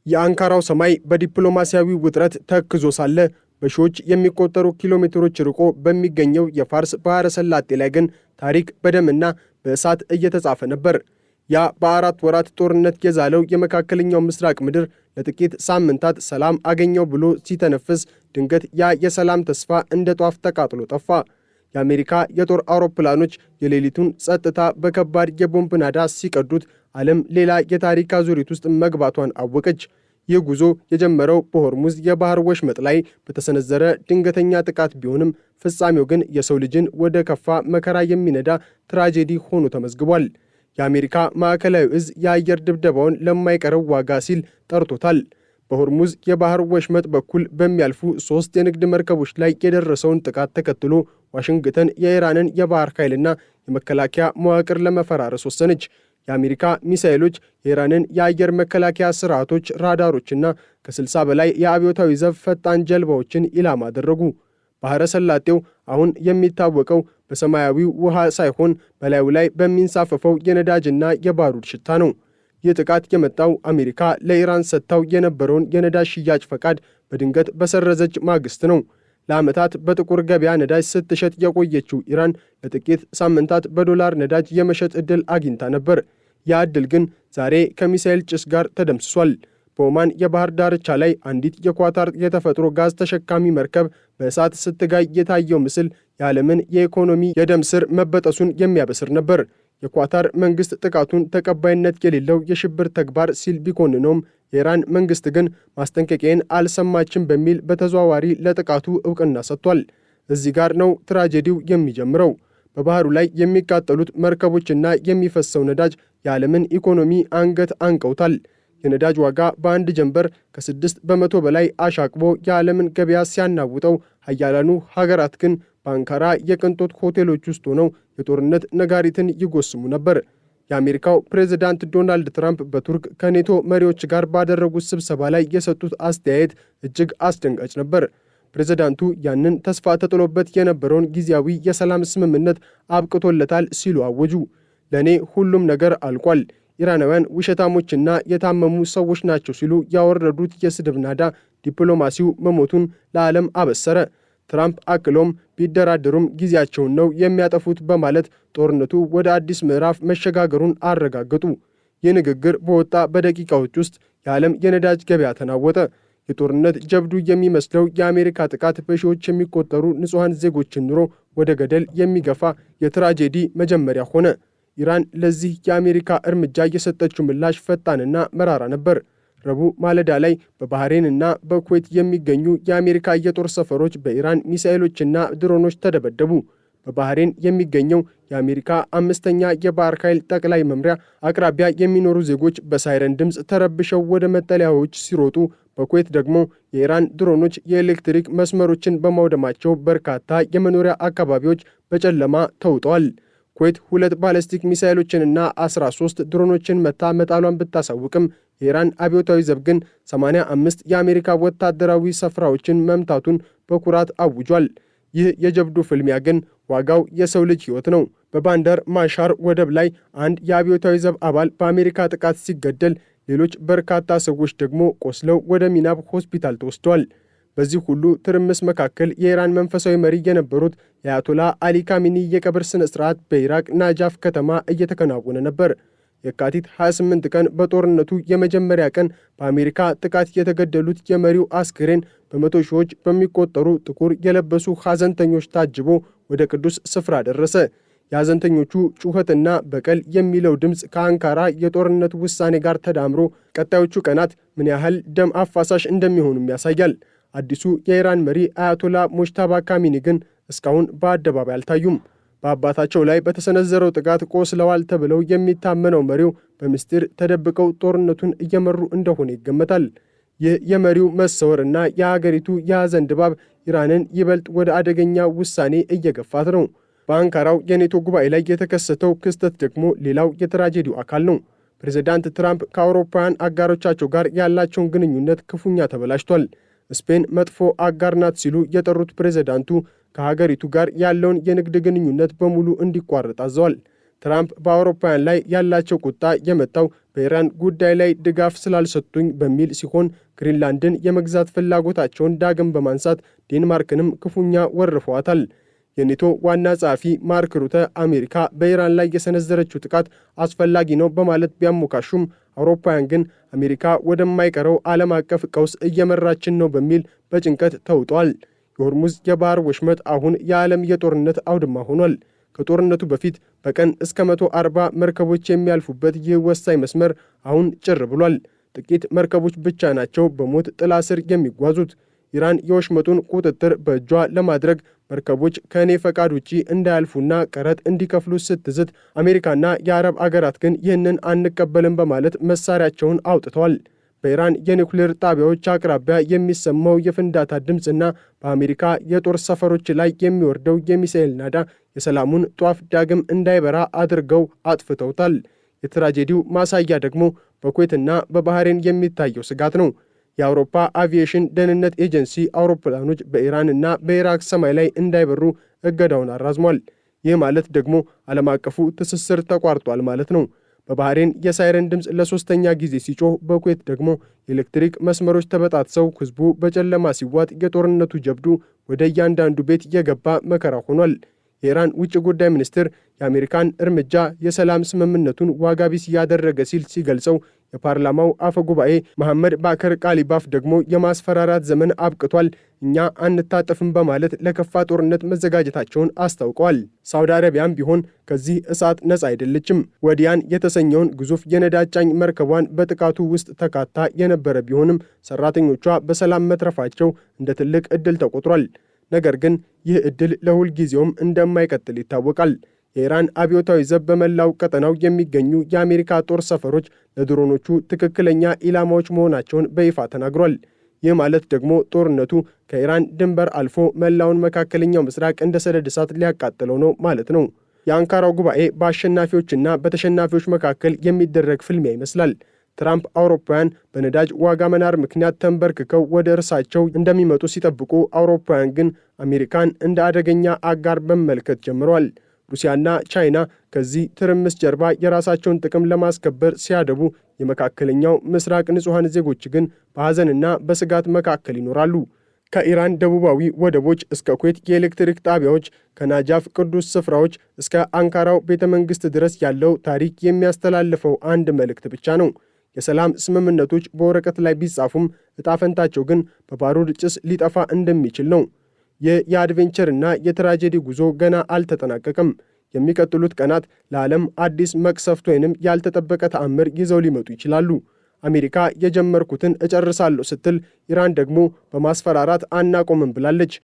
የአንካራው ሰማይ በዲፕሎማሲያዊ ውጥረት ተክዞ ሳለ በሺዎች የሚቆጠሩ ኪሎሜትሮች ርቆ በሚገኘው የፋርስ ባህረ ሰላጤ ላይ ግን ታሪክ በደምና በእሳት እየተጻፈ ነበር። ያ በ4 ወራት ጦርነት የዛለው የመካከለኛው ምስራቅ ምድር ለጥቂት ሳምንታት ሰላም አገኘው ብሎ ሲተነፍስ ድንገት ያ የሰላም ተስፋ እንደ ጧፍ ተቃጥሎ ጠፋ። የአሜሪካ የጦር አውሮፕላኖች የሌሊቱን ጸጥታ በከባድ የቦምብ ናዳ ሲቀዱት ዓለም ሌላ የታሪክ አዙሪት ውስጥ መግባቷን አወቀች። ይህ ጉዞ የጀመረው በሆርሙዝ የባህር ወሽመጥ ላይ በተሰነዘረ ድንገተኛ ጥቃት ቢሆንም ፍጻሜው ግን የሰው ልጅን ወደ ከፋ መከራ የሚነዳ ትራጄዲ ሆኖ ተመዝግቧል። የአሜሪካ ማዕከላዊ እዝ የአየር ድብደባውን ለማይቀረው ዋጋ ሲል ጠርቶታል። በሆርሙዝ የባህር ወሽመጥ በኩል በሚያልፉ 3 የንግድ መርከቦች ላይ የደረሰውን ጥቃት ተከትሎ ዋሽንግተን የኢራንን የባህር ኃይልና የመከላከያ መዋቅር ለመፈራረስ ወሰነች። የአሜሪካ ሚሳኤሎች የኢራንን የአየር መከላከያ ስርዓቶች፣ ራዳሮችና ከ60 በላይ የአብዮታዊ ዘብ ፈጣን ጀልባዎችን ኢላማ አደረጉ። ባህረ ሰላጤው አሁን የሚታወቀው በሰማያዊው ውሃ ሳይሆን በላዩ ላይ በሚንሳፈፈው የነዳጅና የባሩድ ሽታ ነው። ይህ ጥቃት የመጣው አሜሪካ ለኢራን ሰጥታው የነበረውን የነዳጅ ሽያጭ ፈቃድ በድንገት በሰረዘች ማግስት ነው። ለዓመታት በጥቁር ገበያ ነዳጅ ስትሸጥ የቆየችው ኢራን ለጥቂት ሳምንታት በዶላር ነዳጅ የመሸጥ ዕድል አግኝታ ነበር። ያ ዕድል ግን ዛሬ ከሚሳኤል ጭስ ጋር ተደምስሷል። በኦማን የባህር ዳርቻ ላይ አንዲት የኳታር የተፈጥሮ ጋዝ ተሸካሚ መርከብ በእሳት ስትጋይ የታየው ምስል የዓለምን የኢኮኖሚ የደም ስር መበጠሱን የሚያበስር ነበር። የኳታር መንግሥት ጥቃቱን ተቀባይነት የሌለው የሽብር ተግባር ሲል ቢኮንነውም የኢራን መንግሥት ግን ማስጠንቀቂያን አልሰማችም በሚል በተዘዋዋሪ ለጥቃቱ ዕውቅና ሰጥቷል። እዚህ ጋር ነው ትራጀዲው የሚጀምረው። በባህሩ ላይ የሚቃጠሉት መርከቦችና የሚፈሰው ነዳጅ የዓለምን ኢኮኖሚ አንገት አንቀውታል። የነዳጅ ዋጋ በአንድ ጀንበር ከ6 በመቶ በላይ አሻቅቦ የዓለምን ገበያ ሲያናውጠው፣ ሀያላኑ ሀገራት ግን በአንካራ የቅንጦት ሆቴሎች ውስጥ ሆነው የጦርነት ነጋሪትን ይጎስሙ ነበር። የአሜሪካው ፕሬዝዳንት ዶናልድ ትራምፕ በቱርክ ከኔቶ መሪዎች ጋር ባደረጉት ስብሰባ ላይ የሰጡት አስተያየት እጅግ አስደንጋጭ ነበር። ፕሬዝዳንቱ ያንን ተስፋ ተጥሎበት የነበረውን ጊዜያዊ የሰላም ስምምነት አብቅቶለታል ሲሉ አወጁ። ለእኔ ሁሉም ነገር አልቋል፣ ኢራናውያን ውሸታሞችና የታመሙ ሰዎች ናቸው ሲሉ ያወረዱት የስድብ ናዳ ዲፕሎማሲው መሞቱን ለዓለም አበሰረ። ትራምፕ አክሎም ቢደራደሩም ጊዜያቸውን ነው የሚያጠፉት በማለት ጦርነቱ ወደ አዲስ ምዕራፍ መሸጋገሩን አረጋገጡ። ይህ ንግግር በወጣ በደቂቃዎች ውስጥ የዓለም የነዳጅ ገበያ ተናወጠ። የጦርነት ጀብዱ የሚመስለው የአሜሪካ ጥቃት በሺዎች የሚቆጠሩ ንጹሐን ዜጎችን ኑሮ ወደ ገደል የሚገፋ የትራጄዲ መጀመሪያ ሆነ። ኢራን ለዚህ የአሜሪካ እርምጃ የሰጠችው ምላሽ ፈጣንና መራራ ነበር። ረቡዕ ማለዳ ላይ በባህሬንና በኩዌት የሚገኙ የአሜሪካ የጦር ሰፈሮች በኢራን ሚሳኤሎችና ድሮኖች ተደበደቡ። በባህሬን የሚገኘው የአሜሪካ 5ኛ የባህር ኃይል ጠቅላይ መምሪያ አቅራቢያ የሚኖሩ ዜጎች በሳይረን ድምፅ ተረብሸው ወደ መጠለያዎች ሲሮጡ፣ በኩዌት ደግሞ የኢራን ድሮኖች የኤሌክትሪክ መስመሮችን በማውደማቸው በርካታ የመኖሪያ አካባቢዎች በጨለማ ተውጠዋል። ኩዌት 2 ባለስቲክ ሚሳኤሎችንና 13 ድሮኖችን መታ መጣሏን ብታሳውቅም የኢራን አብዮታዊ ዘብ ግን 85 የአሜሪካ ወታደራዊ ስፍራዎችን መምታቱን በኩራት አውጇል። ይህ የጀብዱ ፍልሚያ ግን ዋጋው የሰው ልጅ ሕይወት ነው። በባንደር ማሻር ወደብ ላይ አንድ የአብዮታዊ ዘብ አባል በአሜሪካ ጥቃት ሲገደል፣ ሌሎች በርካታ ሰዎች ደግሞ ቆስለው ወደ ሚናብ ሆስፒታል ተወስደዋል። በዚህ ሁሉ ትርምስ መካከል የኢራን መንፈሳዊ መሪ የነበሩት የአያቶላ አሊ ካሚኒ የቀብር ሥነ ሥርዓት በኢራቅ ናጃፍ ከተማ እየተከናወነ ነበር። የካቲት 28 ቀን በጦርነቱ የመጀመሪያ ቀን በአሜሪካ ጥቃት የተገደሉት የመሪው አስክሬን በመቶ ሺዎች በሚቆጠሩ ጥቁር የለበሱ ሐዘንተኞች ታጅቦ ወደ ቅዱስ ስፍራ ደረሰ። የሐዘንተኞቹ ጩኸትና በቀል የሚለው ድምፅ ከአንካራ የጦርነት ውሳኔ ጋር ተዳምሮ ቀጣዮቹ ቀናት ምን ያህል ደም አፋሳሽ እንደሚሆኑም ያሳያል። አዲሱ የኢራን መሪ አያቶላ ሞጅታባ ካሚኒ ግን እስካሁን በአደባባይ አልታዩም። በአባታቸው ላይ በተሰነዘረው ጥቃት ቆስለዋል ተብለው የሚታመነው መሪው በምስጢር ተደብቀው ጦርነቱን እየመሩ እንደሆነ ይገመታል። ይህ የመሪው መሰወርና የሀገሪቱ የሐዘን ድባብ ኢራንን ይበልጥ ወደ አደገኛ ውሳኔ እየገፋት ነው። በአንካራው የኔቶ ጉባኤ ላይ የተከሰተው ክስተት ደግሞ ሌላው የትራጄዲው አካል ነው። ፕሬዝዳንት ትራምፕ ከአውሮፓውያን አጋሮቻቸው ጋር ያላቸውን ግንኙነት ክፉኛ ተበላሽቷል። ስፔን መጥፎ አጋር ናት ሲሉ የጠሩት ፕሬዝዳንቱ ከሀገሪቱ ጋር ያለውን የንግድ ግንኙነት በሙሉ እንዲቋረጥ አዘዋል። ትራምፕ በአውሮፓውያን ላይ ያላቸው ቁጣ የመጣው በኢራን ጉዳይ ላይ ድጋፍ ስላልሰጡኝ በሚል ሲሆን ግሪንላንድን የመግዛት ፍላጎታቸውን ዳግም በማንሳት ዴንማርክንም ክፉኛ ወርፈዋታል። የኔቶ ዋና ጸሐፊ ማርክ ሩተ አሜሪካ በኢራን ላይ የሰነዘረችው ጥቃት አስፈላጊ ነው በማለት ቢያሞካሹም አውሮፓውያን ግን አሜሪካ ወደማይቀረው ዓለም አቀፍ ቀውስ እየመራችን ነው በሚል በጭንቀት ተውጧል። የሆርሙዝ የባህር ወሽመጥ አሁን የዓለም የጦርነት አውድማ ሆኗል። ከጦርነቱ በፊት በቀን እስከ 140 መርከቦች የሚያልፉበት ይህ ወሳኝ መስመር አሁን ጭር ብሏል። ጥቂት መርከቦች ብቻ ናቸው በሞት ጥላ ስር የሚጓዙት። ኢራን የወሽመጡን ቁጥጥር በእጇ ለማድረግ መርከቦች ከእኔ ፈቃድ ውጪ እንዳያልፉና ቀረጥ እንዲከፍሉ ስትዝት፣ አሜሪካና የአረብ አገራት ግን ይህንን አንቀበልም በማለት መሳሪያቸውን አውጥተዋል። በኢራን የኒውክሌር ጣቢያዎች አቅራቢያ የሚሰማው የፍንዳታ ድምፅና በአሜሪካ የጦር ሰፈሮች ላይ የሚወርደው የሚሳኤል ናዳ የሰላሙን ጧፍ ዳግም እንዳይበራ አድርገው አጥፍተውታል። የትራጄዲው ማሳያ ደግሞ በኩዌትና በባህሬን የሚታየው ስጋት ነው። የአውሮፓ አቪዬሽን ደህንነት ኤጀንሲ አውሮፕላኖች በኢራንና በኢራቅ ሰማይ ላይ እንዳይበሩ እገዳውን አራዝሟል። ይህ ማለት ደግሞ ዓለም አቀፉ ትስስር ተቋርጧል ማለት ነው። በባህሬን የሳይረን ድምፅ ለሶስተኛ ጊዜ ሲጮህ፣ በኩዌት ደግሞ የኤሌክትሪክ መስመሮች ተበጣጥሰው ሕዝቡ በጨለማ ሲዋጥ የጦርነቱ ጀብዱ ወደ እያንዳንዱ ቤት የገባ መከራ ሆኗል። የኢራን ውጭ ጉዳይ ሚኒስትር የአሜሪካን እርምጃ የሰላም ስምምነቱን ዋጋ ቢስ ያደረገ ሲል ሲገልጸው፣ የፓርላማው አፈ ጉባኤ መሐመድ ባከር ቃሊባፍ ደግሞ የማስፈራራት ዘመን አብቅቷል፣ እኛ አንታጠፍም በማለት ለከፋ ጦርነት መዘጋጀታቸውን አስታውቀዋል። ሳውዲ አረቢያም ቢሆን ከዚህ እሳት ነጻ አይደለችም። ወዲያን የተሰኘውን ግዙፍ የነዳጅ ጫኝ መርከቧን በጥቃቱ ውስጥ ተካታ የነበረ ቢሆንም ሰራተኞቿ በሰላም መትረፋቸው እንደ ትልቅ ዕድል ተቆጥሯል። ነገር ግን ይህ ዕድል ለሁል ጊዜውም እንደማይቀጥል ይታወቃል። የኢራን አብዮታዊ ዘብ በመላው ቀጠናው የሚገኙ የአሜሪካ ጦር ሰፈሮች ለድሮኖቹ ትክክለኛ ኢላማዎች መሆናቸውን በይፋ ተናግሯል። ይህ ማለት ደግሞ ጦርነቱ ከኢራን ድንበር አልፎ መላውን መካከለኛው ምስራቅ እንደ ሰደድ እሳት ሊያቃጥለው ነው ማለት ነው። የአንካራው ጉባኤ በአሸናፊዎችና በተሸናፊዎች መካከል የሚደረግ ፍልሚያ ይመስላል። ትራምፕ አውሮፓውያን በነዳጅ ዋጋ መናር ምክንያት ተንበርክከው ወደ እርሳቸው እንደሚመጡ ሲጠብቁ፣ አውሮፓውያን ግን አሜሪካን እንደ አደገኛ አጋር መመልከት ጀምረዋል። ሩሲያና ቻይና ከዚህ ትርምስ ጀርባ የራሳቸውን ጥቅም ለማስከበር ሲያደቡ፣ የመካከለኛው ምስራቅ ንጹሐን ዜጎች ግን በሐዘንና በስጋት መካከል ይኖራሉ። ከኢራን ደቡባዊ ወደቦች እስከ ኩዌት የኤሌክትሪክ ጣቢያዎች፣ ከናጃፍ ቅዱስ ስፍራዎች እስከ አንካራው ቤተ መንግሥት ድረስ ያለው ታሪክ የሚያስተላልፈው አንድ መልእክት ብቻ ነው። የሰላም ስምምነቶች በወረቀት ላይ ቢጻፉም ዕጣ ፈንታቸው ግን በባሩድ ጭስ ሊጠፋ እንደሚችል ነው። ይህ የአድቬንቸርና የትራጀዲ ጉዞ ገና አልተጠናቀቀም። የሚቀጥሉት ቀናት ለዓለም አዲስ መቅሰፍት ወይንም ያልተጠበቀ ተአምር ይዘው ሊመጡ ይችላሉ። አሜሪካ የጀመርኩትን እጨርሳለሁ ስትል፣ ኢራን ደግሞ በማስፈራራት አናቆምም ብላለች።